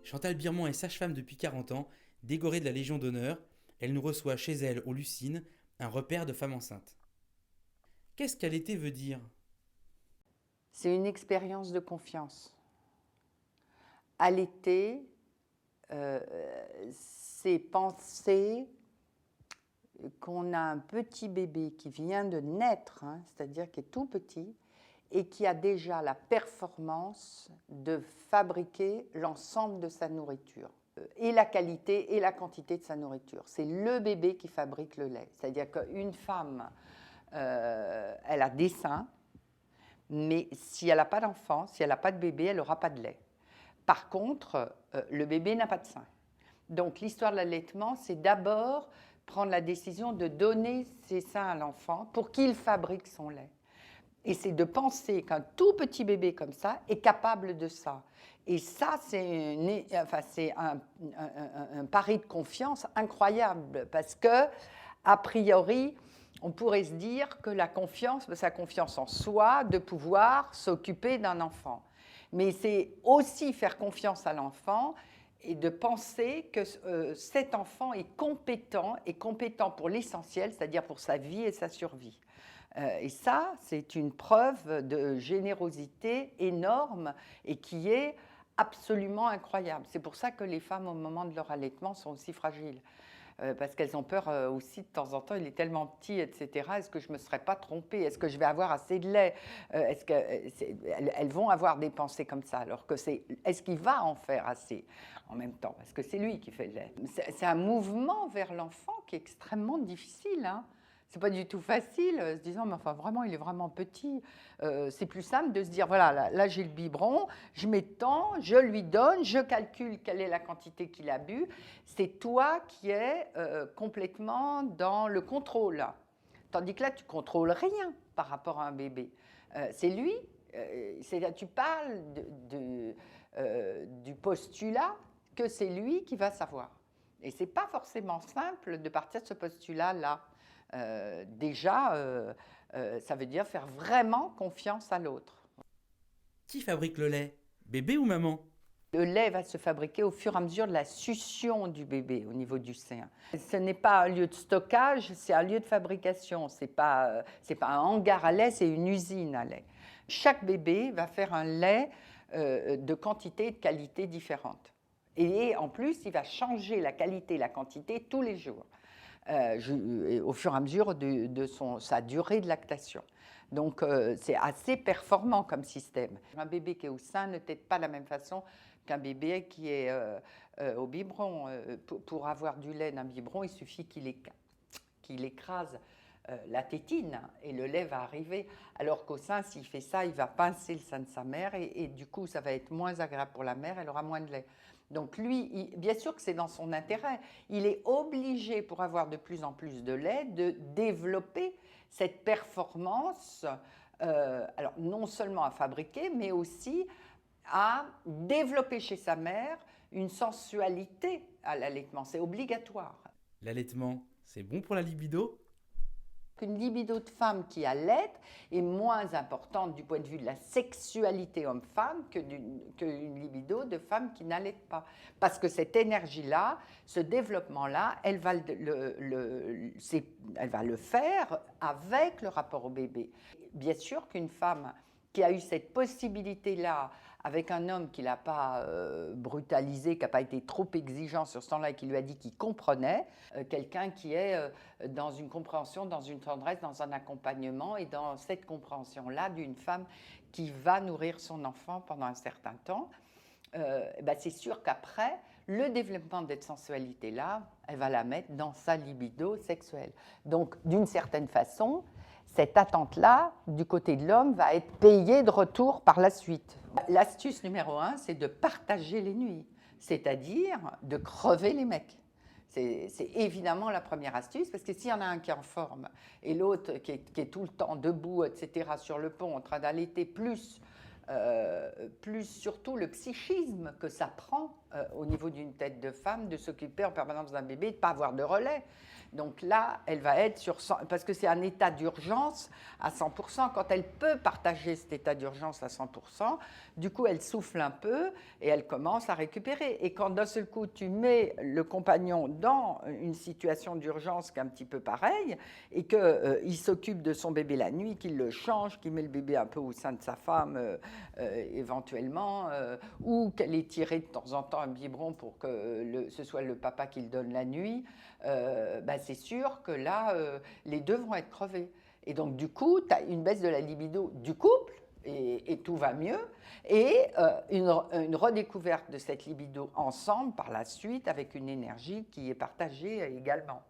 Chantal Birman est sage-femme depuis 40 ans, décorée de la Légion d'honneur. Elle nous reçoit chez elle au Lucine, un repère de femmes enceintes. Qu'est-ce qu'allaiter veut dire? C'est une expérience de confiance. Allaiter, euh, c'est penser qu'on a un petit bébé qui vient de naître, c'est-à-dire qui est tout petit, et qui a déjà la performance de fabriquer l'ensemble de sa nourriture, et la qualité et la quantité de sa nourriture. C'est le bébé qui fabrique le lait. C'est-à-dire qu'une femme, elle a des seins, mais si elle n'a pas d'enfant, si elle n'a pas de bébé, elle n'aura pas de lait. Par contre, le bébé n'a pas de sein. Donc l'histoire de l'allaitement, c'est d'abord prendre la décision de donner ses seins à l'enfant pour qu'il fabrique son lait. Et c'est de penser qu'un tout petit bébé comme ça est capable de ça. Et ça, c'est un pari de confiance incroyable parce que, a priori, on pourrait se dire que la confiance, c'est la confiance en soi, de pouvoir s'occuper d'un enfant. Mais c'est aussi faire confiance à l'enfant et de penser que cet enfant est compétent pour l'essentiel, c'est-à-dire pour sa vie et sa survie. Et ça, c'est une preuve de générosité énorme et qui est absolument incroyable. C'est pour ça que les femmes, au moment de leur allaitement, sont aussi fragiles. Parce qu'elles ont peur aussi de temps en temps, il est tellement petit, etc. Est-ce que je ne me serais pas trompée? Est-ce que je vais avoir assez de lait? Elles vont avoir des pensées comme ça, alors que est-ce qu'il va en faire assez en même temps? Parce que c'est lui qui fait le lait. C'est un mouvement vers l'enfant qui est extrêmement difficile, C'est pas du tout facile, se disant, mais enfin vraiment, il est vraiment petit. C'est plus simple de se dire, voilà, là j'ai le biberon, je mets tant, je lui donne, je calcule quelle est la quantité qu'il a bu. C'est toi qui es complètement dans le contrôle. Tandis que là, tu contrôles rien par rapport à un bébé. C'est lui, tu parles du postulat que c'est lui qui va savoir. Et c'est pas forcément simple de partir de ce postulat-là. Ça veut dire faire vraiment confiance à l'autre. Qui fabrique le lait? Bébé ou maman? Le lait va se fabriquer au fur et à mesure de la succion du bébé au niveau du sein. Ce n'est pas un lieu de stockage, c'est un lieu de fabrication. C'est pas un hangar à lait, c'est une usine à lait. Chaque bébé va faire un lait de quantité et de qualité différentes. Et en plus, il va changer la qualité et la quantité tous les jours. Au fur et à mesure de sa durée de lactation. Donc, c'est assez performant comme système. Un bébé qui est au sein ne tète pas de la même façon qu'un bébé qui est au biberon. Pour avoir du lait d'un biberon, il suffit qu'il écrase la tétine et le lait va arriver. Alors qu'au sein, s'il fait ça, il va pincer le sein de sa mère et du coup, ça va être moins agréable pour la mère, elle aura moins de lait. Donc lui, bien sûr que c'est dans son intérêt. Il est obligé, pour avoir de plus en plus de lait, de développer cette performance, alors non seulement à fabriquer, mais aussi à développer chez sa mère une sensualité à l'allaitement. C'est obligatoire. L'allaitement, c'est bon pour la libido? Qu'une libido de femme qui allait est moins importante du point de vue de la sexualité homme-femme qu'une libido de femme qui n'allait pas. Parce que cette énergie-là, ce développement-là, elle va le faire avec le rapport au bébé. Bien sûr qu'une femme qui a eu cette possibilité-là avec un homme qui ne l'a pas brutalisé, qui n'a pas été trop exigeant sur ce temps-là et qui lui a dit qu'il comprenait, quelqu'un qui est dans une compréhension, dans une tendresse, dans un accompagnement et dans cette compréhension-là d'une femme qui va nourrir son enfant pendant un certain temps, c'est sûr qu'après, le développement de cette sensualité-là, elle va la mettre dans sa libido sexuelle. Donc, d'une certaine façon, cette attente-là, du côté de l'homme, va être payée de retour par la suite. L'astuce numéro 1, c'est de partager les nuits, c'est-à-dire de crever les mecs. C'est évidemment la première astuce, parce que s'il y en a un qui est en forme et l'autre qui est tout le temps debout, etc., sur le pont, en train d'allaiter, plus surtout le psychisme que ça prend au niveau d'une tête de femme de s'occuper en permanence d'un bébé, de ne pas avoir de relais. Donc là, elle va être sur 100, parce que c'est un état d'urgence à 100%. Quand elle peut partager cet état d'urgence à 100%, du coup, elle souffle un peu et elle commence à récupérer. Et quand d'un seul coup, tu mets le compagnon dans une situation d'urgence qui est un petit peu pareille, et qu'il s'occupe de son bébé la nuit, qu'il le change, qu'il met le bébé un peu au sein de sa femme éventuellement, ou qu'elle ait tiré de temps en temps un biberon pour que ce soit le papa qui le donne la nuit, c'est sûr que là, les deux vont être crevés. Et donc, du coup, tu as une baisse de la libido du couple, et tout va mieux, et une redécouverte de cette libido ensemble par la suite, avec une énergie qui est partagée également.